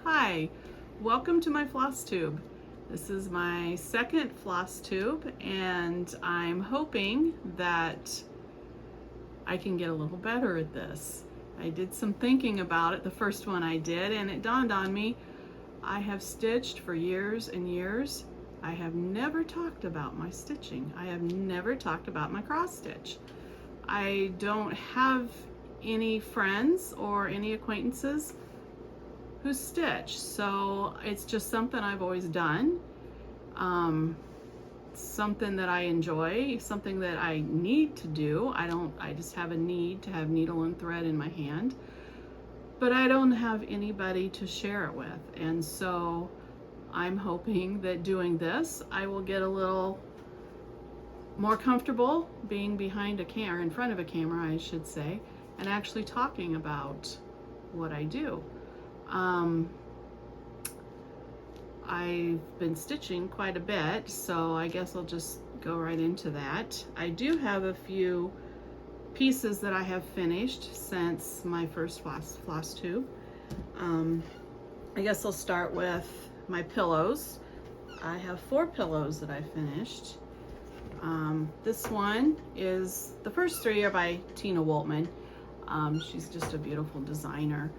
Hi, welcome to my floss tube. This is my second floss tube and I'm hoping that I can get a little better at this. I did some thinking about it, the first one I did, and it dawned on me, I have stitched for years and years. I have never talked about my stitching. I have never talked about my cross stitch. I don't have any friends or any acquaintances who stitch, so it's just something I've always done, something that I enjoy, something that I need to do. I just have a need to have needle and thread in my hand, but I don't have anybody to share it with, and so I'm hoping that doing this I will get a little more comfortable being behind a camera, in front of a camera I should say, and actually talking about what I do. I've been stitching quite a bit, so I guess I'll just go right into that. I do have a few pieces that I have finished since my first floss tube. I guess I'll start with my pillows. I have 4 pillows that I finished. This one is, the first 3 are by Tina Woltman. She's just a beautiful designer,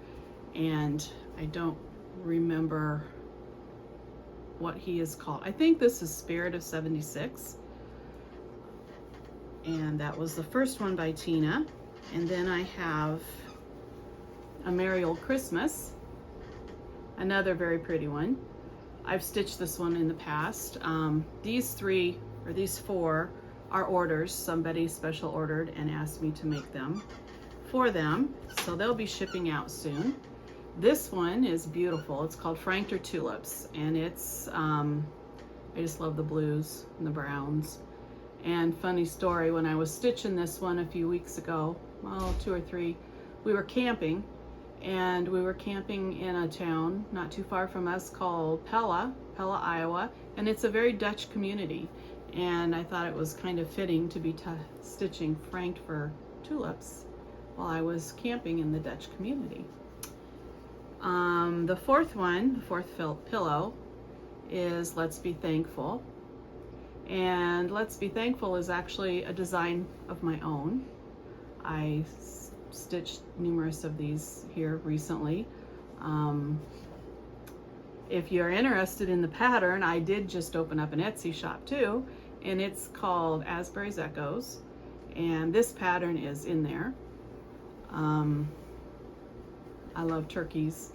and I don't remember what he is called. I think this is Spirit of 76, and that was the first one by Tina. And then I have A Merry Old Christmas, another very pretty one. I've stitched this one in the past. These 4 are orders. Somebody special ordered and asked me to make them for them, so they'll be shipping out soon. This one is beautiful. It's called Franked or Tulips, and it's, I just love the blues and the browns. And funny story, when I was stitching this one a few weeks ago, well, 2 or 3, we were camping, and we were camping in a town not too far from us called Pella, Iowa, and it's a very Dutch community. And I thought it was kind of fitting to be stitching Franked for Tulips while I was camping in the Dutch community. The fourth pillow is Let's Be Thankful. And Let's Be Thankful is actually a design of my own. I stitched numerous of these here recently. If you're interested in the pattern, I did just open up an Etsy shop too, and it's called Asbury's Echoes, and this pattern is in there. I love turkeys,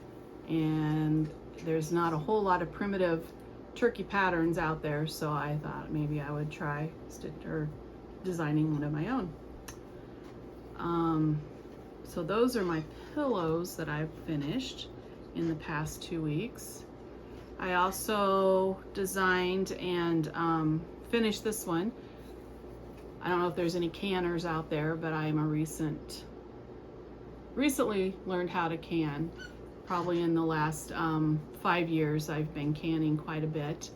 and there's not a whole lot of primitive turkey patterns out there, so I thought maybe I would try designing one of my own. So those are my pillows that I've finished in the past 2 weeks. I also designed and finished this one. I don't know if there's any canners out there, but I'm a recently learned how to can. Probably in the last 5 years I've been canning quite a bit.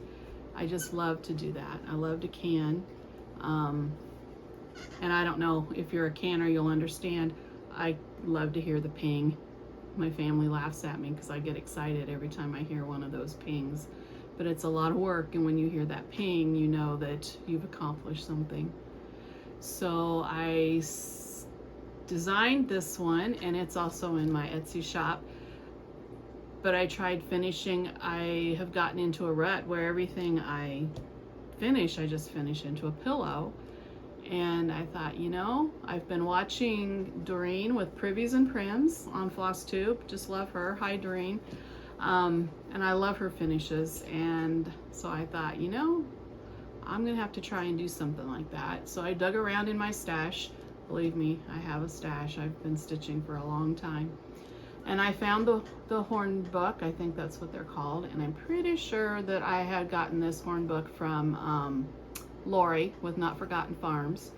I just love to do that. I love to can. And I don't know if you're a canner, you'll understand. I love to hear the ping. My family laughs at me because I get excited every time I hear one of those pings. But it's a lot of work, and when you hear that ping, you know that you've accomplished something. So I designed this one, and it's also in my Etsy shop. But I tried finishing. I have gotten into a rut where everything I finish, I just finish into a pillow. And I thought, you know, I've been watching Doreen with Privies and Prims on Flosstube. Just love her. Hi, Doreen. And I love her finishes. And so I thought, you know, I'm gonna have to try and do something like that. So I dug around in my stash. Believe me, I have a stash. I've been stitching for a long time. And I found the horn book. I think that's what they're called. And I'm pretty sure that I had gotten this horn book from Lori with Not Forgotten Farms.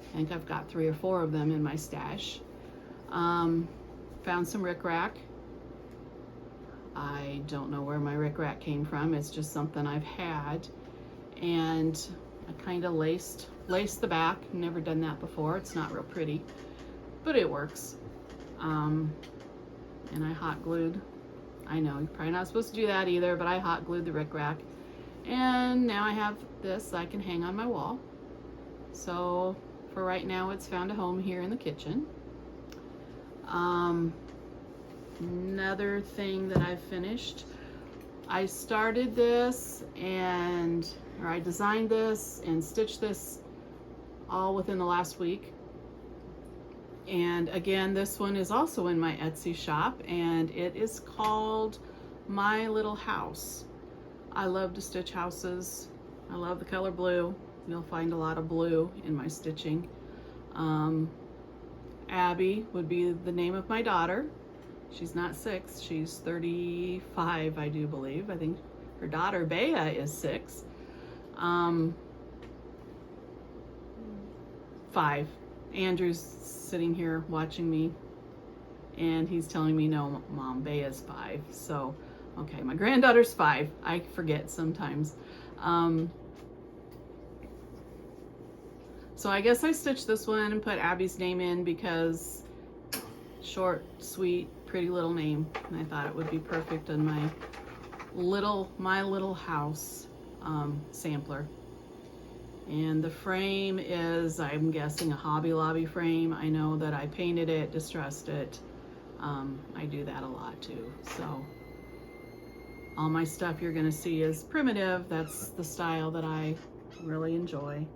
I think I've got 3 or 4 of them in my stash. Found some rickrack. I don't know where my rickrack came from. It's just something I've had. And I kind of laced the back. Never done that before. It's not real pretty, but it works. And I hot glued I know, you're probably not supposed to do that either, but I hot glued the rickrack. And now I have this I can hang on my wall. So for right now, it's found a home here in the kitchen. Another thing that I've finished, I started this or I designed this and stitched this all within the last week. And again, this one is also in my Etsy shop, and it is called My Little House. I love to stitch houses. I love the color blue. You'll find a lot of blue in my stitching. Abby would be the name of my daughter. She's not 6, she's 35, I do believe. I think her daughter Bea is 6. 5. Andrew's sitting here watching me, and he's telling me, no, Mom, Bea's 5. So, okay, my granddaughter's 5. I forget sometimes. So I guess I stitched this one and put Abby's name in because short, sweet, pretty little name. And I thought it would be perfect in my little house sampler. And the frame is, I'm guessing, a Hobby Lobby frame. I know that I painted it, distressed it. I do that a lot too. So all my stuff you're gonna see is primitive. That's the style that I really enjoy.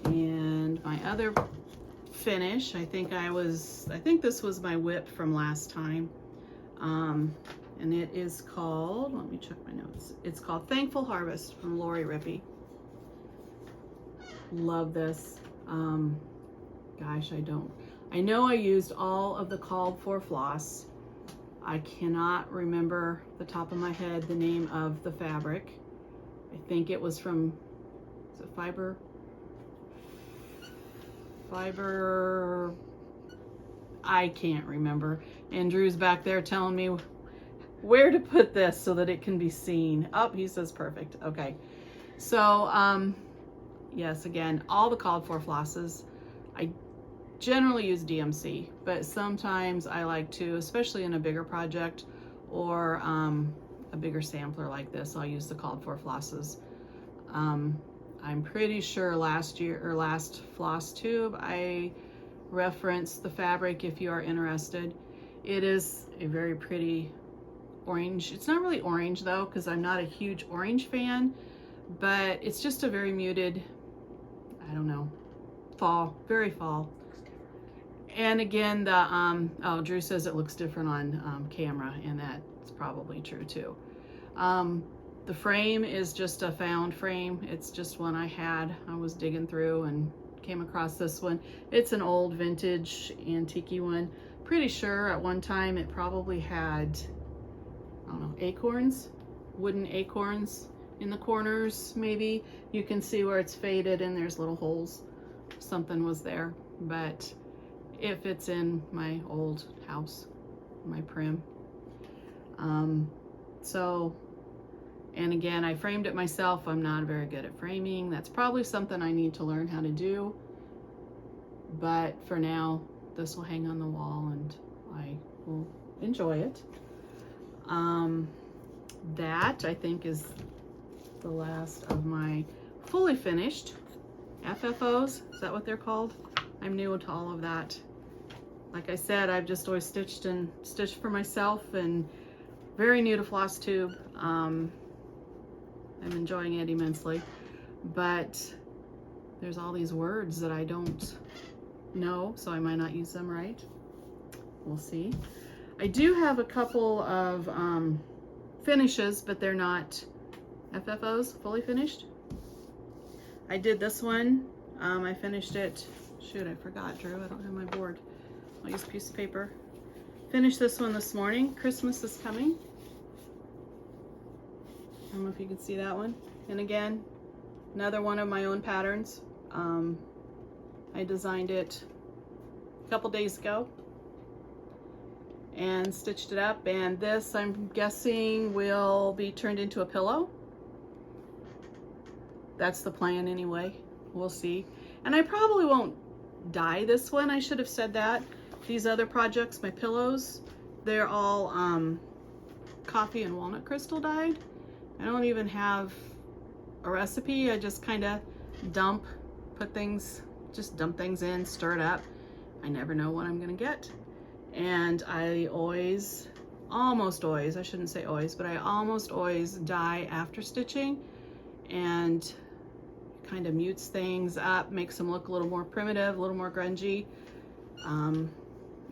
And my other finish, I think this was my whip from last time. And it is called, let me check my notes. It's called Thankful Harvest from Lori Rippey. Love this. Gosh, I know I used all of the called for floss. I cannot remember the top of my head the name of the fabric. I think it was from, is it fiber, I can't remember. And Drew's back there telling me where to put this so that it can be seen. Oh, he says perfect. Okay. So, yes, again, all the called for flosses. I generally use DMC, but sometimes I like to, especially in a bigger project or a bigger sampler like this, I'll use the called for flosses. I'm pretty sure last Flosstube, I referenced the fabric if you are interested. It is a very pretty orange. It's not really orange though, because I'm not a huge orange fan, but it's just a very muted, I don't know, fall, very fall. And again, oh, Drew says it looks different on camera, and that's probably true too. The frame is just a found frame. It's just one I had. I was digging through and came across this one. It's an old vintage antique one. Pretty sure at one time it probably had, I don't know, acorns, wooden acorns in the corners maybe. You can see where it's faded and there's little holes. Something was there, but it fits in my old house, my prim. And again, I framed it myself. I'm not very good at framing. That's probably something I need to learn how to do. But for now, this will hang on the wall and I will enjoy it. That I think is the last of my fully finished FFOs. Is that what they're called? I'm new to all of that. Like I said, I've just always stitched for myself and very new to Flosstube. I'm enjoying it immensely, but there's all these words that I don't know, so I might not use them right. We'll see. I do have a couple of finishes, but they're not FFOs, fully finished. I did this one. I finished it. Shoot, I forgot, Drew. I don't have my board. I'll use a piece of paper. Finished this one this morning. Christmas is coming. I don't know if you can see that one. And again, another one of my own patterns. I designed it a couple days ago and stitched it up. And this, I'm guessing, will be turned into a pillow. That's the plan anyway. We'll see. And I probably won't dye this one. I should have said that. These other projects, my pillows, they're all coffee and walnut crystal dyed. I don't even have a recipe. I just kind of dump things in, stir it up. I never know what I'm gonna get. And I almost always, I shouldn't say always, but I almost always dye after stitching, and kind of mutes things up, makes them look a little more primitive, a little more grungy.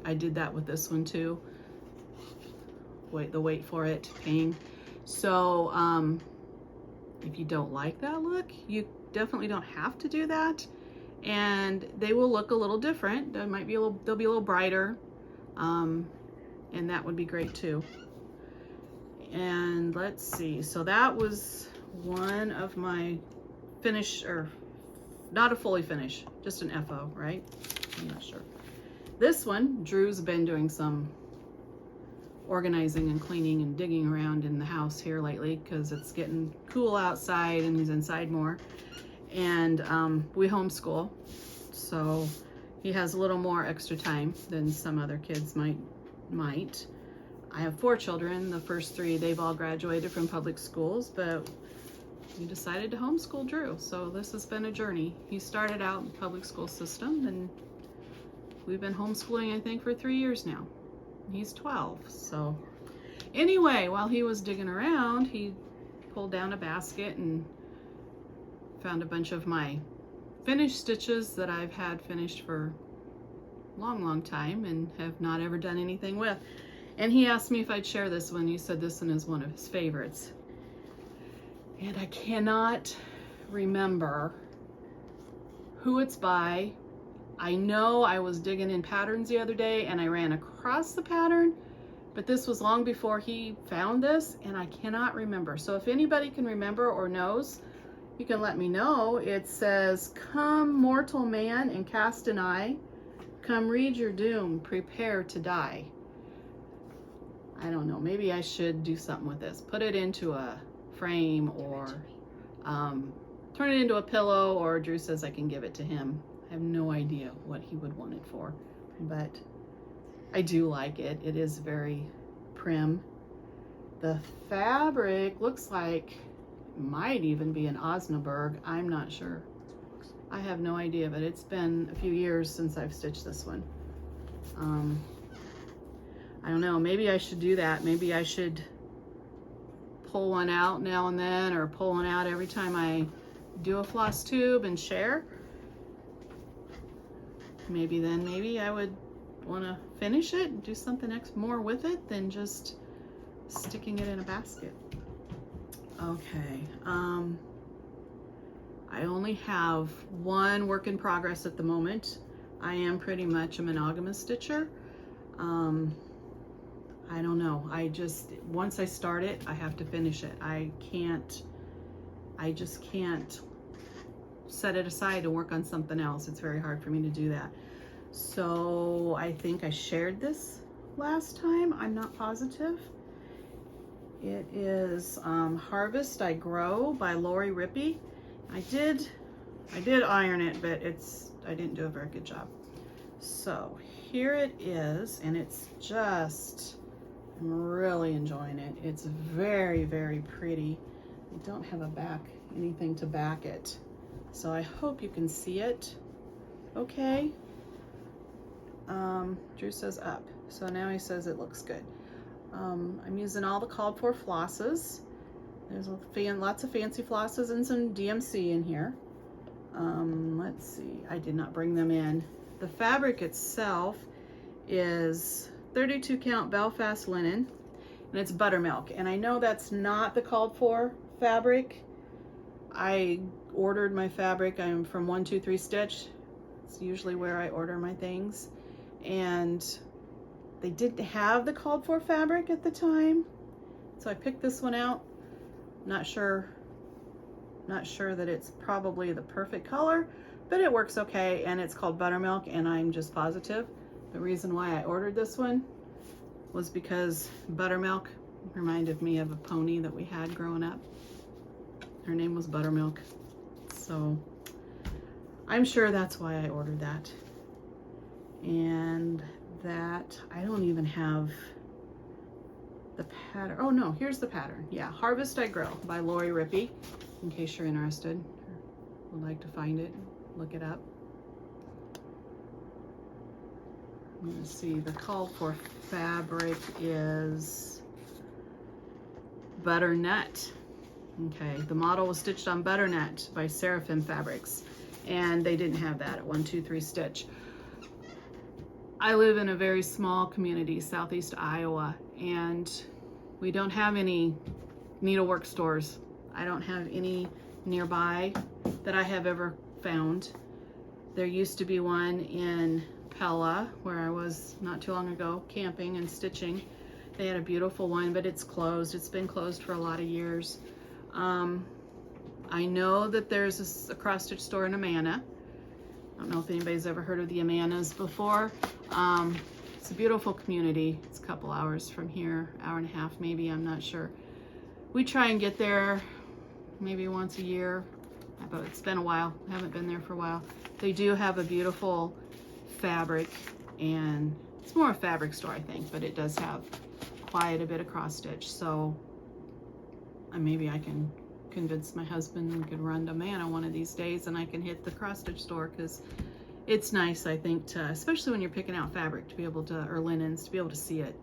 I did that with this one too. Wait for it, ping. So if you don't like that look, you definitely don't have to do that, and they will look a little different. They'll be a little brighter, and that would be great too. And let's see, so that was one of my finish, or not a fully finish, just an FO, right? I'm not sure. This one, Drew's been doing some organizing and cleaning and digging around in the house here lately because it's getting cool outside and he's inside more. And we homeschool, so he has a little more extra time than some other kids might. I have 4 children. The first 3, they've all graduated from public schools, but we decided to homeschool Drew. So this has been a journey. He started out in the public school system, and we've been homeschooling, I think, for 3 years now. He's 12. So anyway, while he was digging around, he pulled down a basket and found a bunch of my finished stitches that I've had finished for a long time and have not ever done anything with. And he asked me if I'd share this one. He said this one is one of his favorites. And I cannot remember who it's by. I know I was digging in patterns the other day and I ran across the pattern, but this was long before he found this, and I cannot remember. So if anybody can remember or knows, you can let me know. It says, "Come, mortal man, and cast an eye. Come read your doom, prepare to die." I don't know, maybe I should do something with this. Put it into a frame, or turn it into a pillow, or Drew says I can give it to him. I have no idea what he would want it for, but I do like it. It is very prim. The fabric looks like it might even be an Osnaburg. I'm not sure. I have no idea, but it's been a few years since I've stitched this one. I don't know, maybe I should do that. Maybe I should pull one out now and then, or pull one out every time I do a floss tube and share. Maybe then, maybe I would want to finish it and do something more with it than just sticking it in a basket. Okay, I only have one work in progress at the moment. I am pretty much a monogamous stitcher. I don't know, once I start it, I have to finish it. I just can't set it aside to work on something else. It's very hard for me to do that. So I think I shared this last time. I'm not positive. It is Harvest I Grow by Lori Rippey. I did iron it, but I didn't do a very good job. So here it is, and it's just, I'm really enjoying it. It's very, very pretty. I don't have anything to back it, so I hope you can see it okay. Drew says up, so now he says it looks good. I'm using all the called for flosses. There's lots of fancy flosses and some DMC in here. Let's see, I did not bring them in. The fabric itself is 32 count Belfast linen, and it's buttermilk. And I know that's not the called for fabric. I ordered my fabric. I'm from 123 Stitch. It's usually where I order my things. And they didn't have the called for fabric at the time, so I picked this one out. Not sure that it's probably the perfect color, but it works okay, and it's called buttermilk, and I'm just positive the reason why I ordered this one was because buttermilk reminded me of a pony that we had growing up. Her name was Buttermilk, so I'm sure that's why I ordered that. And that, I don't even have the pattern. Oh no, here's the pattern. Yeah, Harvest I Grow by Lori Rippey, in case you're interested or would like to find it, look it up. Let's see, the call for fabric is Butternut. Okay, the model was stitched on Butternut by Seraphim Fabrics, and they didn't have that at 123 Stitch. I live in a very small community, southeast Iowa, and we don't have any needlework stores. I don't have any nearby that I have ever found. There used to be one in Pella, where I was not too long ago camping and stitching. They had a beautiful one, but it's closed. It's been closed for a lot of years. I know that there's a cross-stitch store in Amana. I don't know if anybody's ever heard of the Amanas before. It's a beautiful community. It's a couple hours from here, hour and a half maybe, I'm not sure. We try and get there maybe once a year, but it's been a while. I haven't been there for a while. They do have a beautiful fabric, and it's more a fabric store, I think, but it does have quite a bit of cross stitch. So maybe I can convince my husband we could run to Amana one of these days, and I can hit the cross stitch store, because it's nice, I think, to, especially when you're picking out fabric, to be able to, or linens, to be able to see it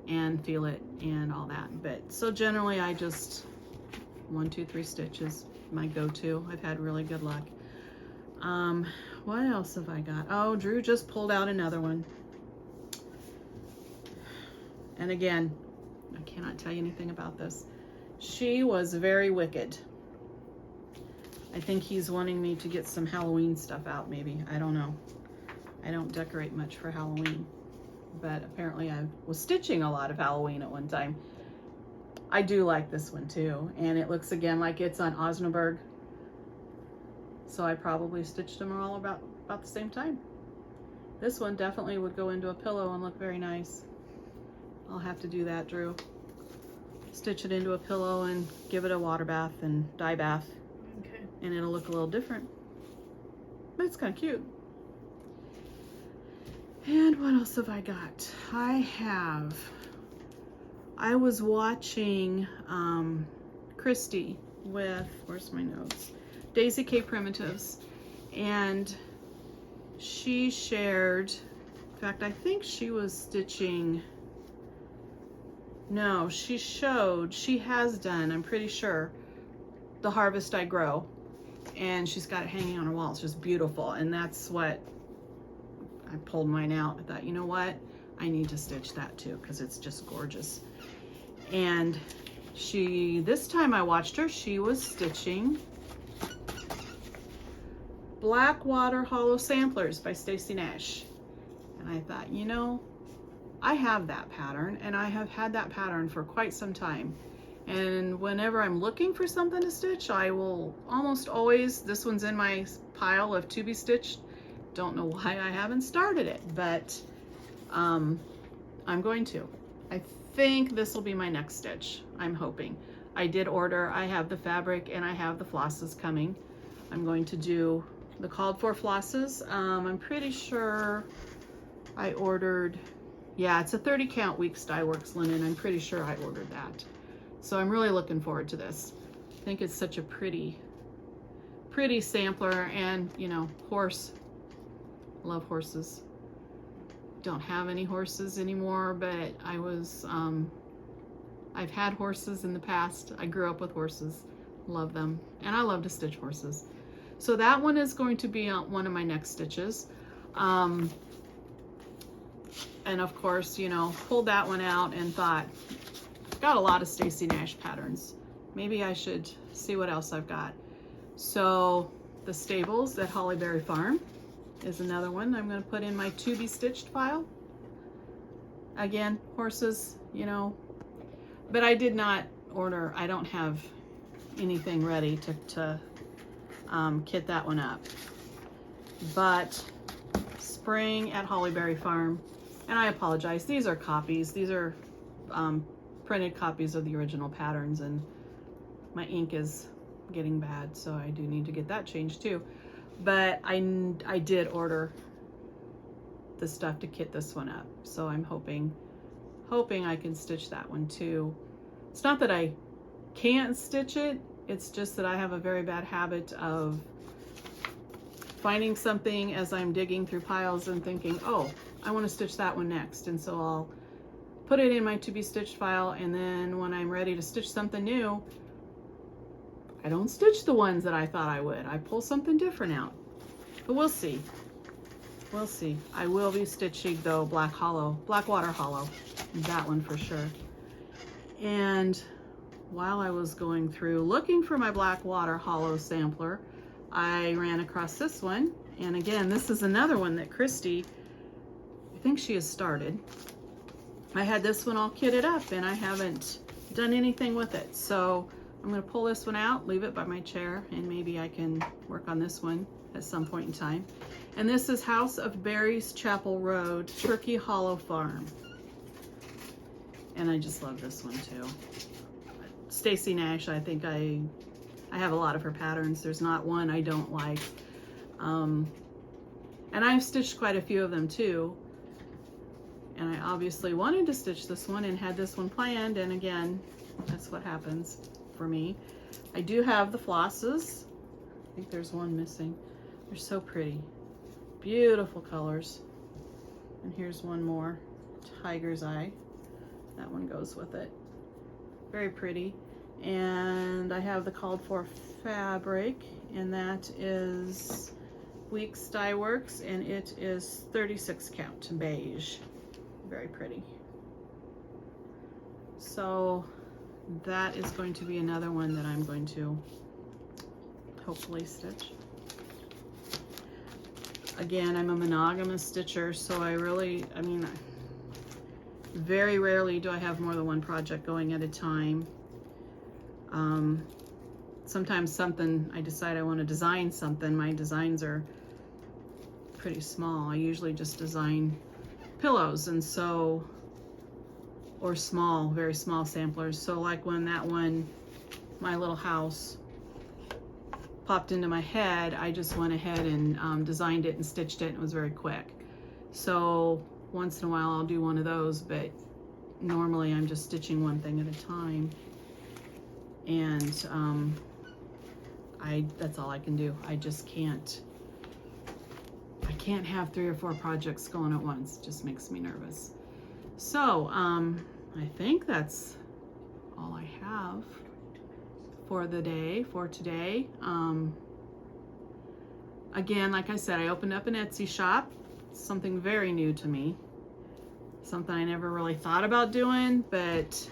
and feel it and all that. But so generally I just 1, 2, 3 stitches, my go-to. I've had really good luck. What else have I got? Oh, Drew just pulled out another one. And again, I cannot tell you anything about this. She was very wicked. I think he's wanting me to get some Halloween stuff out, maybe. I don't know. I don't decorate much for Halloween, but apparently I was stitching a lot of Halloween at one time. I do like this one too, and it looks again like it's on Osnaburg. So I probably stitched them all about the same time. This one definitely would go into a pillow and look very nice. I'll have to do that, Drew. Stitch it into a pillow and give it a water bath and dye bath. Okay. And it'll look a little different. But it's kind of cute. And what else have I got? I was watching Christy with, where's my notes? Daisy K Primitives, and she shared, in fact, I think she was stitching, no, she showed, she has done, I'm pretty sure, the Harvest I Grow, and she's got it hanging on her wall. It's just beautiful, and that's what I pulled mine out. I thought, you know what, I need to stitch that too, because it's just gorgeous. And she, this time I watched her, she was stitching Blackwater Hollow Samplers by Stacy Nash. And I thought, you know, I have that pattern, and I have had that pattern for quite some time. And whenever I'm looking for something to stitch, I will almost always, this one's in my pile of to be stitched. Don't know why I haven't started it, but I'm going to. I think this will be my next stitch, I'm hoping. I did order, I have the fabric and I have the flosses coming. I'm going to do the called for flosses. I'm pretty sure I ordered, yeah, it's a 30 count Weeks Dye Works linen. I'm pretty sure I ordered that. So I'm really looking forward to this. I think it's such a pretty sampler, and you know, horse, love horses. Don't have any horses anymore, but I was, I've had horses in the past. I grew up with horses, love them, and I love to stitch horses. So that one is going to be one of my next stitches. And of course, you know, pulled that one out and thought, got a lot of Stacy Nash patterns. Maybe I should see what else I've got. So the Stables at Hollyberry Farm is another one I'm going to put in my to be stitched file. Again, horses, you know, but I did not order, I don't have anything ready to kit that one up. But Spring at Hollyberry Farm, and I apologize, these are copies, these are printed copies of the original patterns, and my ink is getting bad, so I do need to get that changed too. But I did order the stuff to kit this one up, so I'm hoping hoping I can stitch that one too. It's not that I can't stitch it, it's just that I have a very bad habit of finding something as I'm digging through piles and thinking, oh, I want to stitch that one next. And so I'll put it in my to be stitched file, and then when I'm ready to stitch something new, I don't stitch the ones that I thought I would. I pull something different out. But we'll see. We'll see. I will be stitching though Blackwater Hollow. That one for sure. And while I was going through looking for my Blackwater Hollow sampler, I ran across this one. And again, this is another one that Christy, I think she has started. I had this one all kitted up and I haven't done anything with it. So I'm gonna pull this one out, leave it by my chair, and maybe I can work on this one at some point in time. And this is House of Berries, Chapel Road, Turkey Hollow Farm. And I just love this one too. Stacy Nash, I think I have a lot of her patterns. There's not one I don't like. And I've stitched quite a few of them too. And I obviously wanted to stitch this one and had this one planned, and again, that's what happens for me. I do have the flosses. I think there's one missing. They're so pretty. Beautiful colors. And here's one more, Tiger's Eye. That one goes with it. Very pretty. And I have the called for fabric, and that is Weeks Dye Works, and it is 36 count beige. Very pretty. So that is going to be another one that I'm going to hopefully stitch. Again, I'm a monogamous stitcher, so I mean, very rarely do I have more than one project going at a time. Sometimes I decide I want to design something. My designs are pretty small. I usually just design pillows, and so, or small, very small samplers. So like when that one, My Little House, popped into my head, I just went ahead and designed it and stitched it, and it was very quick. So once in a while I'll do one of those, but normally I'm just stitching one thing at a time. And that's all I can do. I just can't have 3 or 4 projects going at once. It just makes me nervous. So I think that's all I have for today. Again, like I said, I opened up an Etsy shop, something very new to me, something I never really thought about doing, but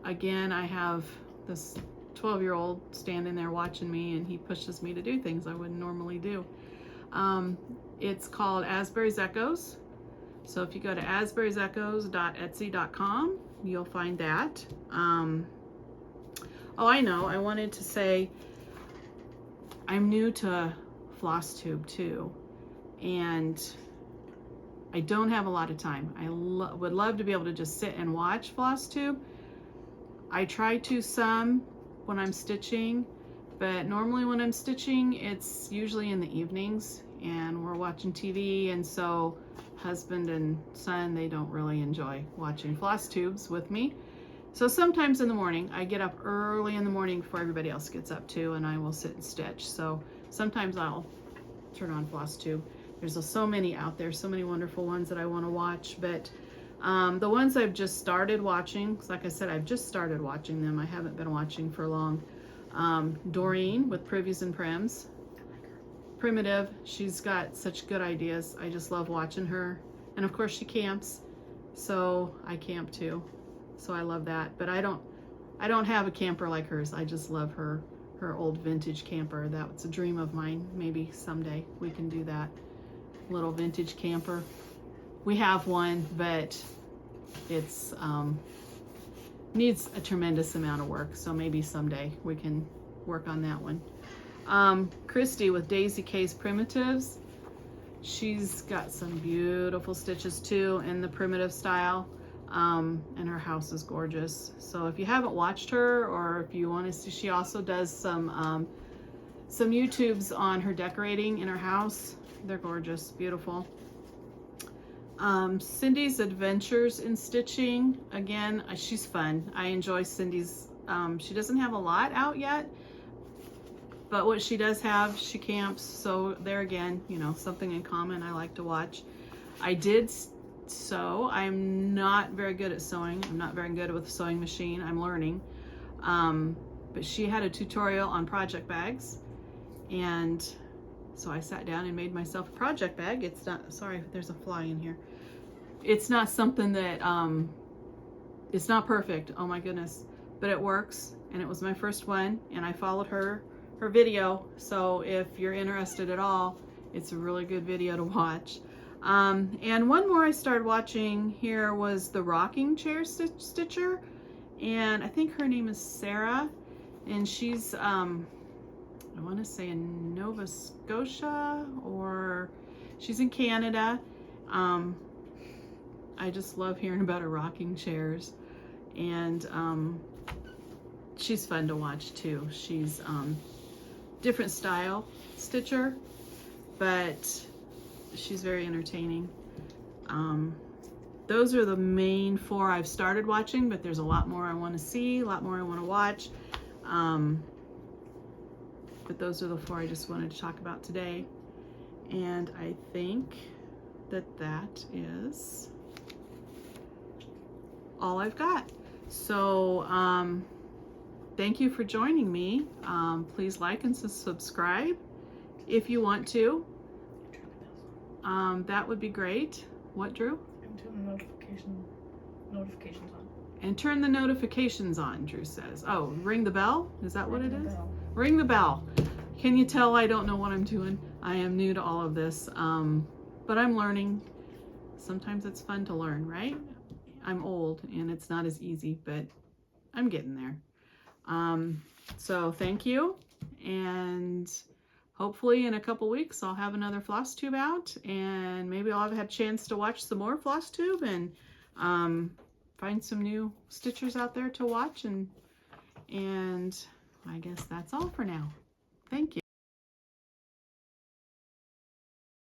again, I have this 12-year-old standing there watching me, and he pushes me to do things I wouldn't normally do. It's called Asbury's Echoes. So if you go to asburysechoes.etsy.com, you'll find that. Oh, I know, I wanted to say I'm new to Flosstube too, and I don't have a lot of time. I would love to be able to just sit and watch Flosstube. I try to some when I'm stitching, but normally when I'm stitching, it's usually in the evenings and we're watching TV, and so husband and son, they don't really enjoy watching Flosstubes with me. So sometimes in the morning, I get up early in the morning before everybody else gets up too, and I will sit and stitch. So sometimes I'll turn on Flosstube. There's so many out there, so many wonderful ones that I want to watch, but the ones I've just started watching, like I said, I've just started watching them. I haven't been watching for long. Doreen with Privs and Prims. Primitive, she's got such good ideas. I just love watching her. And of course she camps, so I camp too. So I love that. But I don't have a camper like hers. I just love her old vintage camper. That's a dream of mine. Maybe someday we can do that. Little vintage camper. We have one, but it's needs a tremendous amount of work, so maybe someday we can work on that one. Christy with Daisy K's Primitives, she's got some beautiful stitches too in the primitive style, and her house is gorgeous. So if you haven't watched her, or if you want to see, she also does some YouTubes on her decorating in her house. They're gorgeous, beautiful. Cindy's Adventures in Stitching. Again, she's fun. I enjoy Cindy's. She doesn't have a lot out yet, but what she does have, she camps. So there again, you know, something in common I like to watch. I did sew. I'm not very good at sewing. I'm not very good with a sewing machine. I'm learning. But she had a tutorial on project bags, and so I sat down and made myself a project bag. It's not, sorry, there's a fly in here. It's not something that, it's not perfect, oh my goodness, but it works, and it was my first one, and I followed her video, so if you're interested at all, it's a really good video to watch. And one more I started watching here was the rocking chair stitcher, and I think her name is Sarah, and she's, I want to say in Nova Scotia, or she's in Canada. I just love hearing about her rocking chairs, and she's fun to watch too. She's different style stitcher, but she's very entertaining. Those are the main 4 I've started watching, but there's a lot more I want to see, a lot more I want to watch. But those are the 4 I just wanted to talk about today. And I think that that is all I've got. So thank you for joining me. Please like and subscribe if you want to. That would be great. What, Drew? And turn the notifications on. And turn the notifications on, Drew says. Oh, ring the bell? Is that what it is? Bell. Ring the bell. Can you tell I don't know what I'm doing? I am new to all of this, but I'm learning. Sometimes it's fun to learn, right? I'm old and it's not as easy, but I'm getting there. So thank you, and hopefully in a couple weeks I'll have another Flosstube out, and maybe I'll have a chance to watch some more Flosstube and find some new stitchers out there to watch, and I guess that's all for now. Thank you.